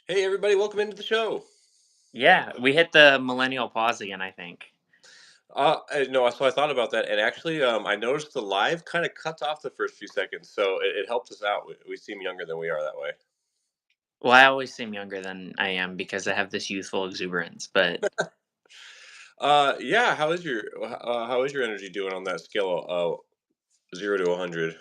Hey everybody, welcome into the show. Yeah, we hit the millennial pause again, I think. No, so I thought about that, and actually, I noticed the live kind of cuts off the first few seconds, so it helps us out. We seem younger than we are that way. Well, I always seem younger than I am because I have this youthful exuberance. But Yeah. How is your energy doing on that scale of 0 to 100?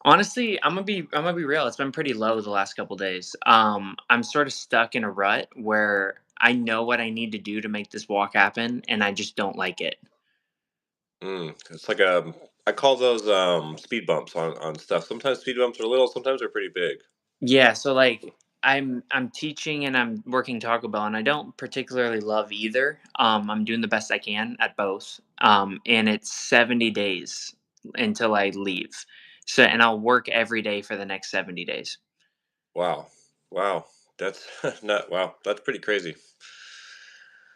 honestly, I'm gonna be real. It's been pretty low the last couple days. I'm sort of stuck in a rut where I know what I need to do to make this walk happen, and I just don't like it. It's like I call those speed bumps on stuff. Sometimes speed bumps are little, sometimes they're pretty big. Yeah, so like I'm teaching and I'm working Taco Bell, and I don't particularly love either. I'm doing the best I can at both. And it's 70 days until I leave. So and I'll work every day for the next 70 days. Wow, wow, that's not wow. That's pretty crazy.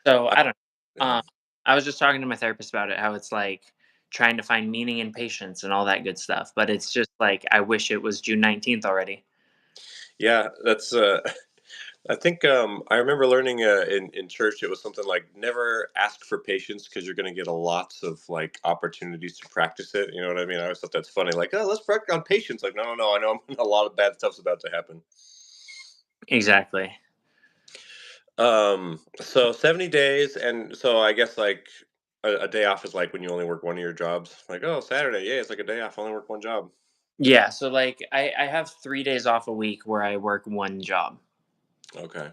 So I, I don't yeah. I was just talking to my therapist about it, how it's like trying to find meaning in patience and all that good stuff. But it's just like I wish it was June 19th already. Yeah, that's I think I remember learning in church it was something like never ask for patience because you're going to get a lots of like opportunities to practice it. You know what I mean? I always thought that's funny. Like, oh, let's practice on patience. Like, no, no, no. I know a lot of bad stuff's about to happen. Exactly. So 70 days, and so I guess like a day off is like when you only work one of your jobs. Like, oh, Saturday, yeah, it's like a day off. I only work one job. Yeah, so like I have 3 days off a week where I work one job. Okay.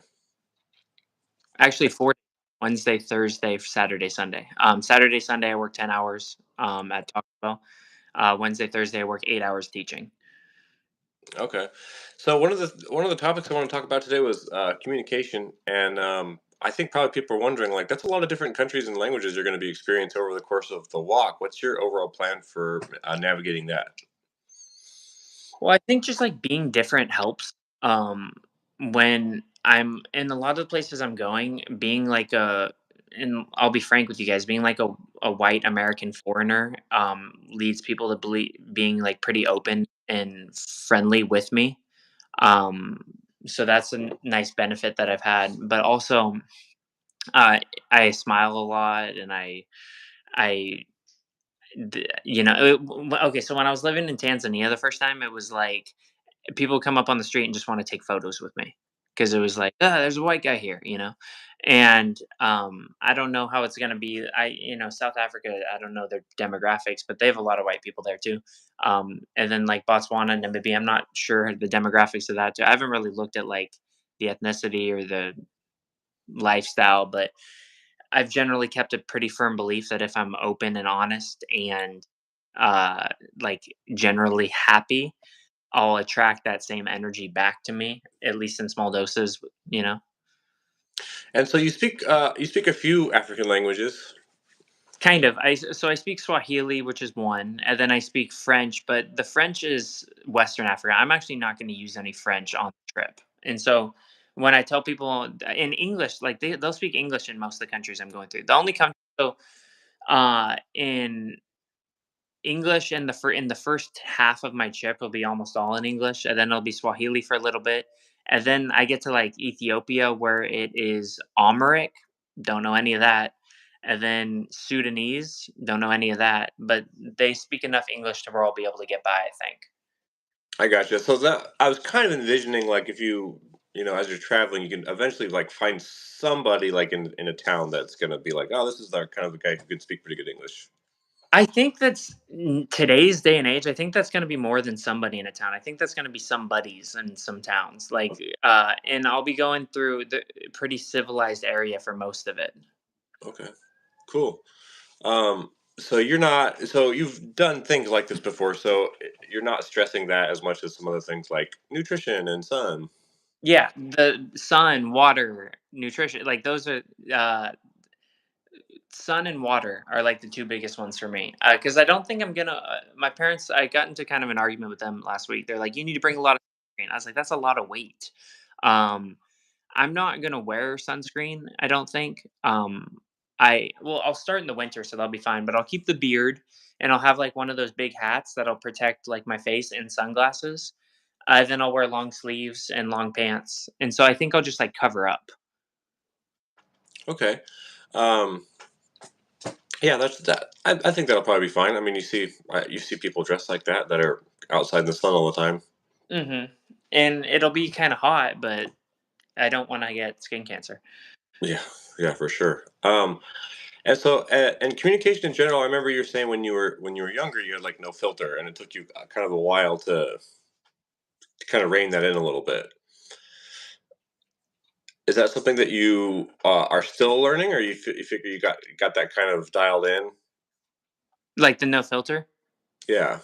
Actually, 4 Wednesday, Thursday, Saturday, Sunday. Saturday, Sunday, I work 10 hours, at Taco Bell. Wednesday, Thursday, I work 8 hours teaching. Okay. So one of the topics I want to talk about today was communication, and I think probably people are wondering like that's a lot of different countries and languages you're going to be experiencing over the course of the walk. What's your overall plan for navigating that? Well, I think just, like, being different helps, when I'm in a lot of the places I'm going, being like a and I'll be frank with you guys, being like a white American foreigner, leads people to being, like, pretty open and friendly with me. Um, so that's a nice benefit that I've had, but also, uh, I smile a lot and I okay, so when I was living in Tanzania the first time, it was like people come up on the street and just want to take photos with me because it was like, ah, there's a white guy here, and I don't know how it's going to be. South Africa, I don't know their demographics, but they have a lot of white people there too. And then like Botswana and Namibia, I'm not sure the demographics of that too. I haven't really looked at like the ethnicity or the lifestyle, but I've generally kept a pretty firm belief that if I'm open and honest and uh like generally happy, I'll attract that same energy back to me, at least in small doses, you know? And so you speak a few African languages. Kind of. So I speak Swahili, which is one, and then I speak French, but the French is Western Africa. I'm actually not going to use any French on the trip. And so when I tell people in English, like they'll speak English in most of the countries I'm going through. The only country, so in English in the first half of my trip will be almost all in English, and then it'll be Swahili for a little bit, and then I get to like Ethiopia where it is Amharic, don't know any of that, and then Sudanese, don't know any of that, but they speak enough English to where I'll be able to get by, I think. I gotcha. So that I was kind of envisioning like if as you're traveling, you can eventually like find somebody like in a town that's going to be like, oh, this is our kind of the guy who can speak pretty good English. I think that's today's day and age. I think that's going to be more than somebody in a town. I think that's going to be some buddies in some towns. And I'll be going through the pretty civilized area for most of it. Okay, cool. Um, so you've done things like this before, so you're not stressing that as much as some other things like nutrition and sun. Yeah, the sun, water, nutrition, like those are uh sun and water are like the two biggest ones for me. Cuz I don't think I'm going to my parents, I got into kind of an argument with them last week. They're like you need to bring a lot of sunscreen. I was like that's a lot of weight. Um I'm not going to wear sunscreen, I don't think. I'll start in the winter so that'll be fine, but I'll keep the beard and I'll have like one of those big hats that'll protect like my face and sunglasses. Then I'll wear long sleeves and long pants, and so I think I'll just like cover up. Okay. Um, yeah, that's that. I think that'll probably be fine. I mean, you see people dressed like that are outside in the sun all the time. Hmm. And it'll be kind of hot, but I don't want to get skin cancer. Yeah, yeah, for sure. And so, and communication in general, I remember you were saying when you were younger, you had like no filter, and it took you kind of a while to kind of rein that in a little bit. Is that something that you are still learning, or you figure you got that kind of dialed in? Like the no filter. Yeah.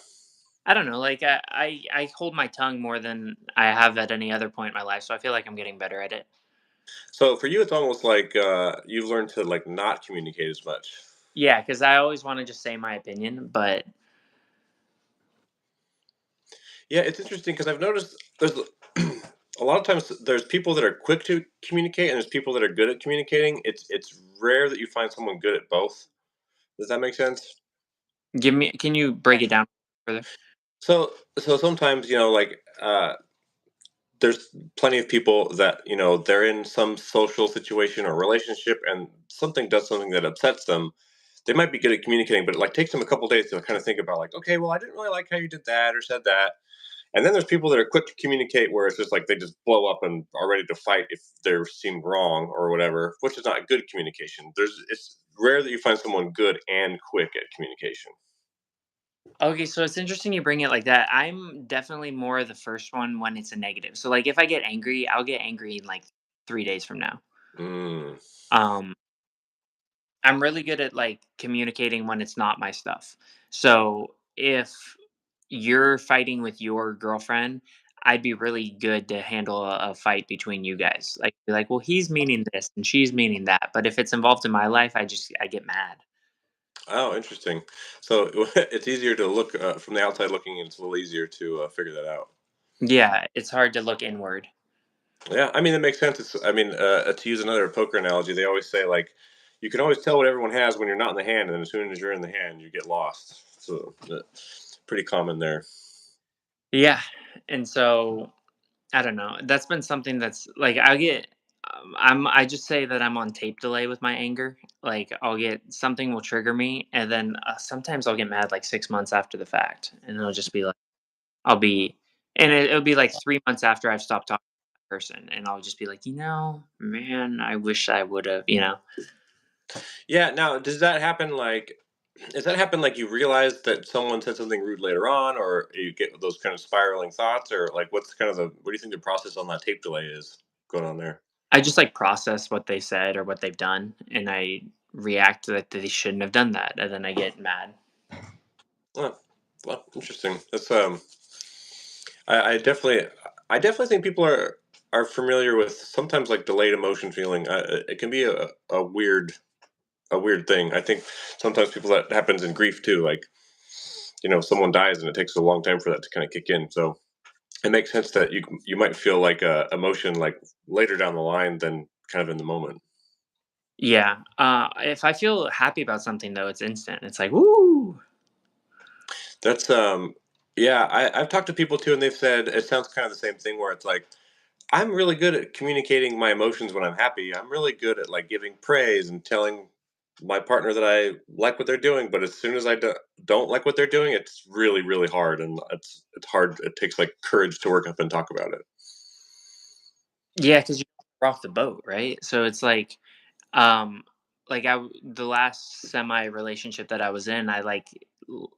I don't know. Like I hold my tongue more than I have at any other point in my life, so I feel like I'm getting better at it. So for you, it's almost like you've learned to like not communicate as much. Yeah, because I always want to just say my opinion, but Yeah, it's interesting because I've noticed there's a lot of times there's people that are quick to communicate and there's people that are good at communicating. It's rare that you find someone good at both. Does that make sense? give me. Can you break it down further? So sometimes like there's plenty of people that they're in some social situation or relationship and something does something that upsets them. They might be good at communicating, but it like takes them a couple days to kind of think about like, okay, well, I didn't really like how you did that or said that. And then there's people that are quick to communicate where it's just like they just blow up and are ready to fight if they're seen wrong or whatever, which is not good communication. It's rare that you find someone good and quick at communication. Okay, so it's interesting you bring it like that. I'm definitely more the first one when it's a negative. So like if I get angry, I'll get angry in like 3 days from now. Mm. Um, I'm really good at like communicating when it's not my stuff. So if you're fighting with your girlfriend, I'd be really good to handle a fight between you guys. Like be like, well, he's meaning this and she's meaning that. But if it's involved in my life, I get mad. Oh, interesting. So it's easier to look from the outside looking in. It's a little easier to figure that out. Yeah, it's hard to look inward. Yeah, I mean, that makes sense. I mean, to use another poker analogy, they always say like, you can always tell what everyone has when you're not in the hand, and then as soon as you're in the hand, you get lost. So, pretty common there. Yeah. And so I don't know. That's been something that's like I just say that I'm on tape delay with my anger. Like I'll get something will trigger me and then sometimes I'll get mad like 6 months after the fact and it'll just be like I'll be and it'll be like 3 months after I've stopped talking to that person and I'll just be like, man, I wish I would have. Yeah. Now, does that happen? Like, does that happen? Like, you realize that someone said something rude later on, or you get those kind of spiraling thoughts, or like, what's kind of the what do you think the process on that tape delay is going on there? I just like process what they said or what they've done and I react that they shouldn't have done that and then I get mad. Oh, well, interesting. That's I definitely think people are familiar with sometimes like delayed emotion feeling. It can be a weird thing. I think sometimes people that happens in grief too. Like someone dies and it takes a long time for that to kind of kick in. So it makes sense that you might feel like a emotion like later down the line than kind of in the moment. Yeah, if I feel happy about something though, it's instant. It's like, "Woo!" That's yeah. I've talked to people too, and they've said it sounds kind of the same thing where it's like I'm really good at communicating my emotions when I'm happy. I'm really good at like giving praise and telling my partner that I like what they're doing. But as soon as don't like what they're doing, it's really, really hard, and it's hard. It takes like courage to work up and talk about it. Yeah, because you're off the boat, right? So it's um, like the last semi relationship that I was in, I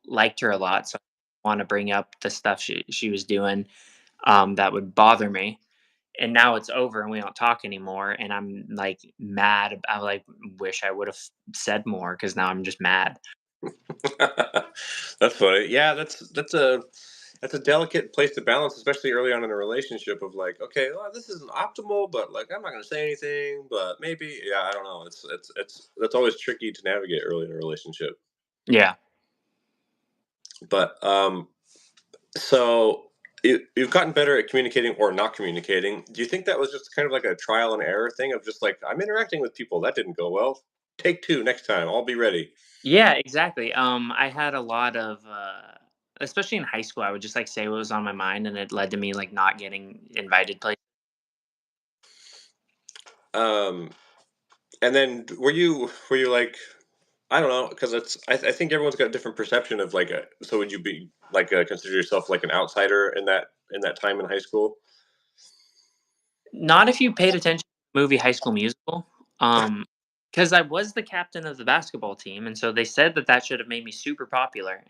liked her a lot, so I want to bring up the stuff she was doing, that would bother me. And now it's over and we don't talk anymore, and I'm like mad. I like wish I would have said more because now I'm just mad. That's funny. Yeah, that's a delicate place to balance, especially early on in a relationship. Of like, okay, well, this isn't optimal, but like, I'm not going to say anything, but maybe, yeah, I don't know. It's that's always tricky to navigate early in a relationship. Yeah. But so you've gotten better at communicating or not communicating. Do you think that was just kind of like a trial and error thing of just like I'm interacting with people that didn't go well? Take two next time. I'll be ready. Yeah, exactly. I had a lot of especially in high school, I would just like say what was on my mind, and it led to me like not getting invited places. Um, and then were you like, I don't know, because I think everyone's got a different perception of like a. So would you be like consider yourself like an outsider in that time in high school? Not if you paid attention to the movie High School Musical, because I was the captain of the basketball team, and so they said that that should have made me super popular.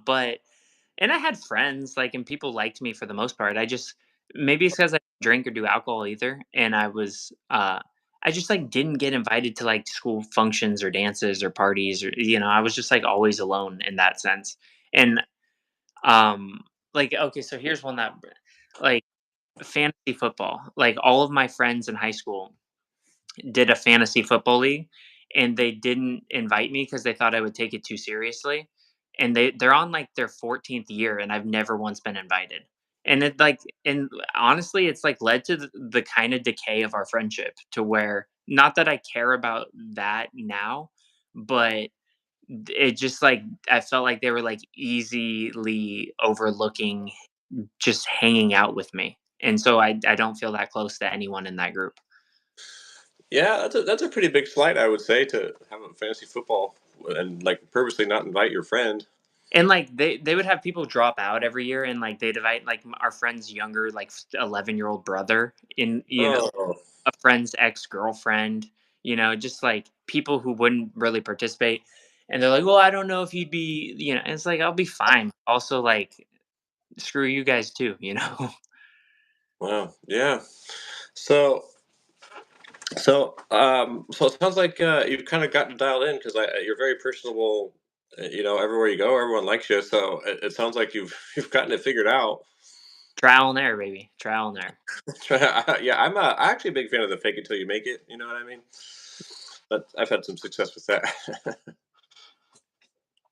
But and I had friends, like, and people liked me for the most part. I just maybe it's because I didn't drink or do alcohol either, and I just like didn't get invited to like school functions or dances or parties or I was just like always alone in that sense. And like okay, so here's one that like fantasy football. Like all of my friends in high school did a fantasy football league, and they didn't invite me because they thought I would take it too seriously. And they're on like their 14th year, and I've never once been invited. And it like and honestly, it's like led to the kind of decay of our friendship to where not that I care about that now, but it just like I felt like they were like easily overlooking just hanging out with me. And so I don't feel that close to anyone in that group. Yeah, that's a pretty big slight, I would say, to have a fantasy football and like purposely not invite your friend. And, like, they would have people drop out every year, and, like, they'd invite, like, our friend's younger, like, 11-year-old brother in Oh, a friend's ex-girlfriend, just, like, people who wouldn't really participate, and they're like, "Well, I don't know if he'd be," and it's like, "I'll be fine." Also, like, screw you guys too, you know? wow, yeah. So so it sounds like you've kind of gotten dialed in because you're very personable. Everywhere you go, everyone likes you. So it sounds like you've you've gotten it figured out. Trial and error, baby. Trial and error. Yeah, I'm actually a big fan of the fake it till you make it. You know what I mean? But I've had some success with that.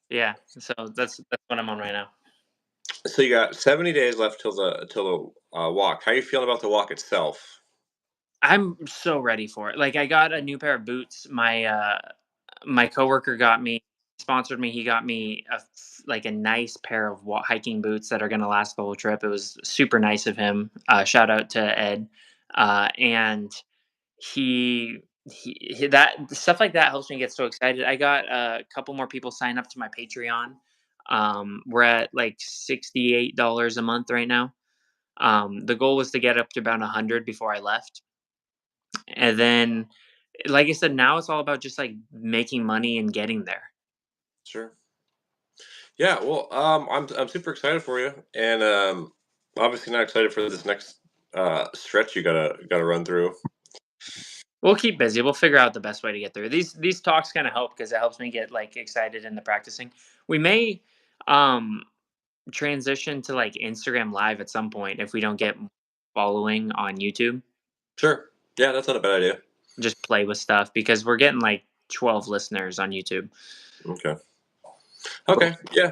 Yeah, so that's what I'm on right now. So you got 70 days left till the walk. How you feeling about the walk itself? I'm so ready for it. Like, I got a new pair of boots. My coworker got me sponsored me. He got me like a nice pair of hiking boots that are gonna last the whole trip. It was super nice of him. Shout out to Ed. And that stuff like that helps me get so excited. I got a couple more people sign up to my Patreon. We're at like $68 a month right now. The goal was to get up to about 100 before I left. And then, like I said, now it's all about just like making money and getting there. Sure. Yeah. Well, I'm super excited for you, and obviously not excited for this next stretch you gotta run through. We'll keep busy. We'll figure out the best way to get through. These talks kind of help because it helps me get like excited in the practicing. We may um transition to like Instagram live at some point if we don't get following on YouTube. Sure. Yeah, that's not a bad idea. Just play with stuff because we're getting like 12 listeners on YouTube. Okay. Cool. Okay. Yeah.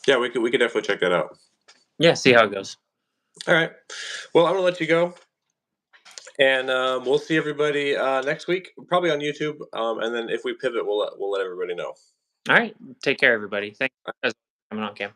Yeah, we could definitely check that out. Yeah, see how it goes. All right. Well, I'm gonna let you go, and we'll see everybody next week, probably on YouTube. And then if we pivot, we'll let everybody know. All right. Take care, everybody. Thanks for coming on, Cam.